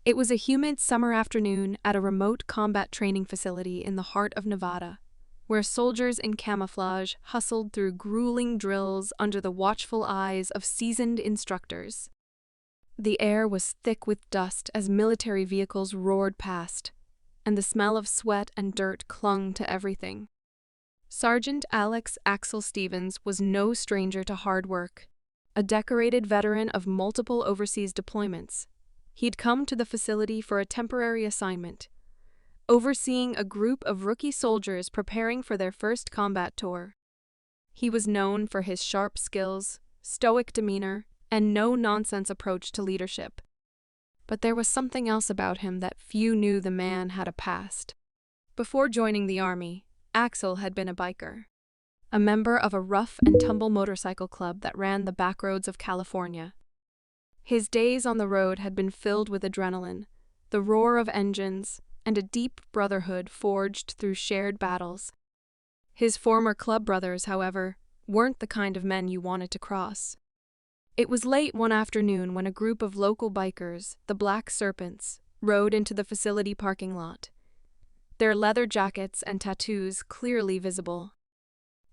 It was a humid summer afternoon at a remote combat training facility in the heart of Nevada, where soldiers in camouflage hustled through grueling drills under the watchful eyes of seasoned instructors. The air was thick with dust as military vehicles roared past, and the smell of sweat and dirt clung to everything. Sergeant Axel Stevens was no stranger to hard work. A decorated veteran of multiple overseas deployments, he'd come to the facility for a temporary assignment, overseeing a group of rookie soldiers preparing for their first combat tour. He was known for his sharp skills, stoic demeanor, and no-nonsense approach to leadership. But there was something else about him that few knew. The man had a past. Before joining the army, Axel had been a biker, a member of a rough-and-tumble motorcycle club that ran the backroads of California. His days on the road had been filled with adrenaline, the roar of engines, and a deep brotherhood forged through shared battles. His former club brothers, however, weren't the kind of men you wanted to cross. It was late one afternoon when a group of local bikers, the Black Serpents, rode into the facility parking lot, their leather jackets and tattoos clearly visible.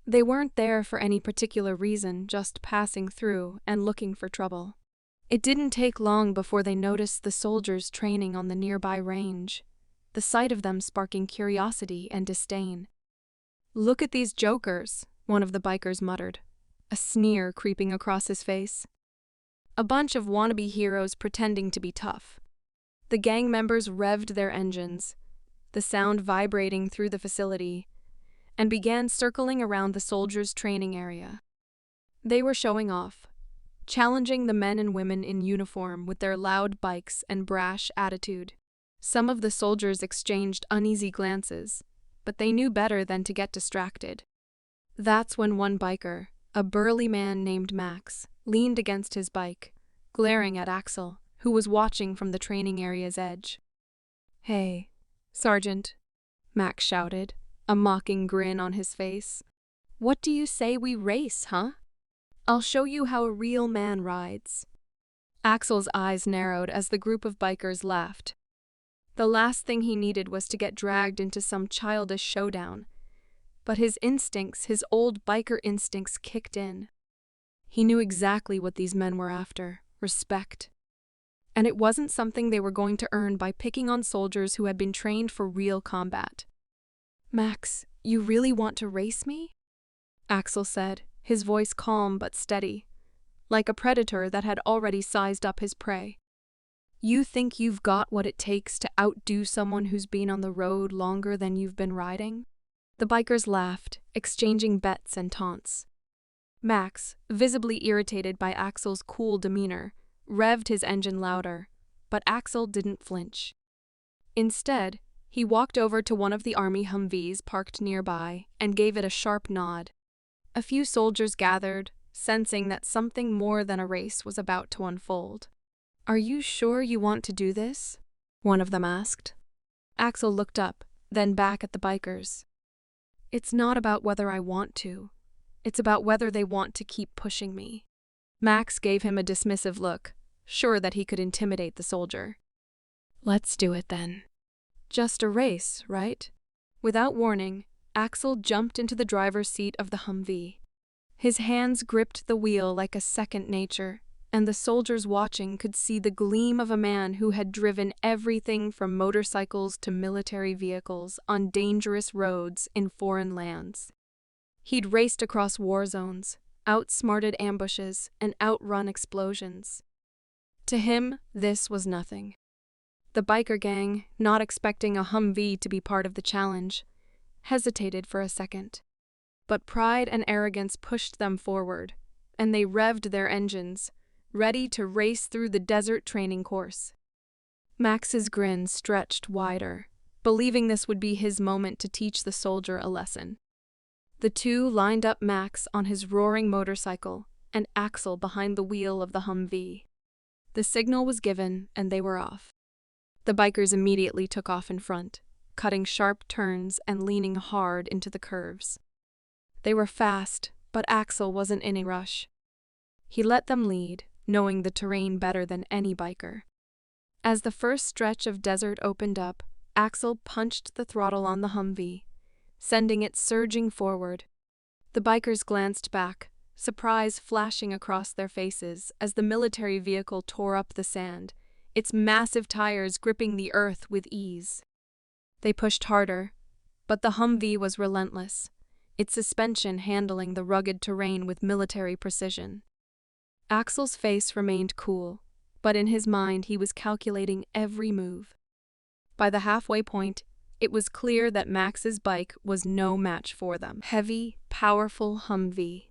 They weren't there for any particular reason, just passing through and looking for trouble. It didn't take long before they noticed the soldiers training on the nearby range, the sight of them sparking curiosity and disdain. "Look at these jokers," one of the bikers muttered, a sneer creeping across his face. A bunch of wannabe heroes pretending to be tough. The gang members revved their engines, the sound vibrating through the facility, and began circling around the soldiers' training area. They were showing off, challenging the men and women in uniform with their loud bikes and brash attitude. Some of the soldiers exchanged uneasy glances, but they knew better than to get distracted. That's when one biker, a burly man named Max, leaned against his bike, glaring at Axel, who was watching from the training area's edge. "Hey, Sergeant," Max shouted, a mocking grin on his face. "What do you say we race, huh? I'll show you how a real man rides." Axel's eyes narrowed as the group of bikers laughed. The last thing he needed was to get dragged into some childish showdown, but his old biker instincts kicked in. He knew exactly what these men were after: respect. And it wasn't something they were going to earn by picking on soldiers who had been trained for real combat. "Max, you really want to race me?" Axel said, his voice calm but steady, like a predator that had already sized up his prey. "You think you've got what it takes to outdo someone who's been on the road longer than you've been riding?" The bikers laughed, exchanging bets and taunts. Max, visibly irritated by Axel's cool demeanor, revved his engine louder, but Axel didn't flinch. Instead, he walked over to one of the army Humvees parked nearby and gave it a sharp nod. A few soldiers gathered, sensing that something more than a race was about to unfold. "Are you sure you want to do this?" one of them asked. Axel looked up, then back at the bikers. "It's not about whether I want to. It's about whether they want to keep pushing me." Max gave him a dismissive look, sure that he could intimidate the soldier. "Let's do it then. Just a race, right?" Without warning, Axel jumped into the driver's seat of the Humvee. His hands gripped the wheel like a second nature, and the soldiers watching could see the gleam of a man who had driven everything from motorcycles to military vehicles on dangerous roads in foreign lands. He'd raced across war zones, outsmarted ambushes, and outrun explosions. To him, this was nothing. The biker gang, not expecting a Humvee to be part of the challenge, hesitated for a second. But pride and arrogance pushed them forward, and they revved their engines, ready to race through the desert training course. Max's grin stretched wider, believing this would be his moment to teach the soldier a lesson. The two lined up, Max on his roaring motorcycle and Axel behind the wheel of the Humvee. The signal was given, and they were off. The bikers immediately took off in front, cutting sharp turns and leaning hard into the curves. They were fast, but Axel wasn't in a rush. He let them lead, knowing the terrain better than any biker. As the first stretch of desert opened up, Axel punched the throttle on the Humvee, sending it surging forward. The bikers glanced back, surprise flashing across their faces as the military vehicle tore up the sand, its massive tires gripping the earth with ease. They pushed harder, but the Humvee was relentless, its suspension handling the rugged terrain with military precision. Axel's face remained cool, but in his mind he was calculating every move. By the halfway point, it was clear that Max's bike was no match for them. Heavy, powerful Humvee.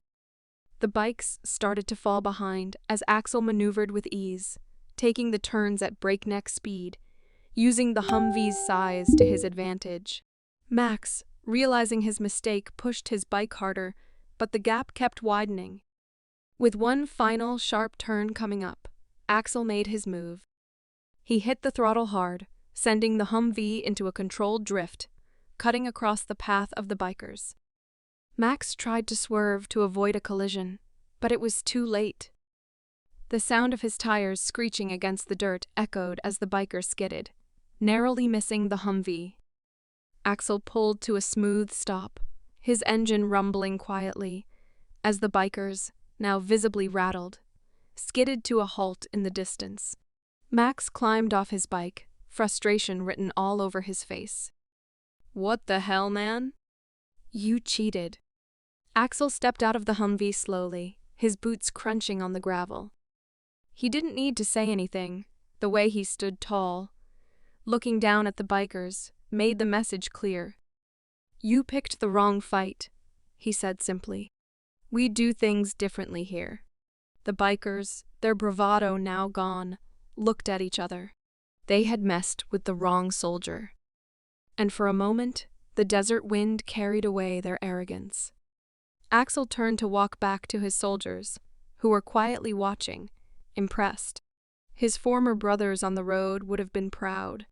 The bikes started to fall behind as Axel maneuvered with ease, taking the turns at breakneck speed, using the Humvee's size to his advantage. Max, realizing his mistake, pushed his bike harder, but the gap kept widening. With one final sharp turn coming up, Axel made his move. He hit the throttle hard, sending the Humvee into a controlled drift, cutting across the path of the bikers. Max tried to swerve to avoid a collision, but it was too late. The sound of his tires screeching against the dirt echoed as the biker skidded, narrowly missing the Humvee. Axel pulled to a smooth stop, his engine rumbling quietly, as the bikers, now visibly rattled, skidded to a halt in the distance. Max climbed off his bike, frustration written all over his face. "What the hell, man? You cheated." Axel stepped out of the Humvee slowly, his boots crunching on the gravel. He didn't need to say anything. The way he stood tall, looking down at the bikers, made the message clear. "You picked the wrong fight," he said simply. "We do things differently here." The bikers, their bravado now gone, looked at each other. They had messed with the wrong soldier. And for a moment, the desert wind carried away their arrogance. Axel turned to walk back to his soldiers, who were quietly watching, impressed. His former brothers on the road would have been proud.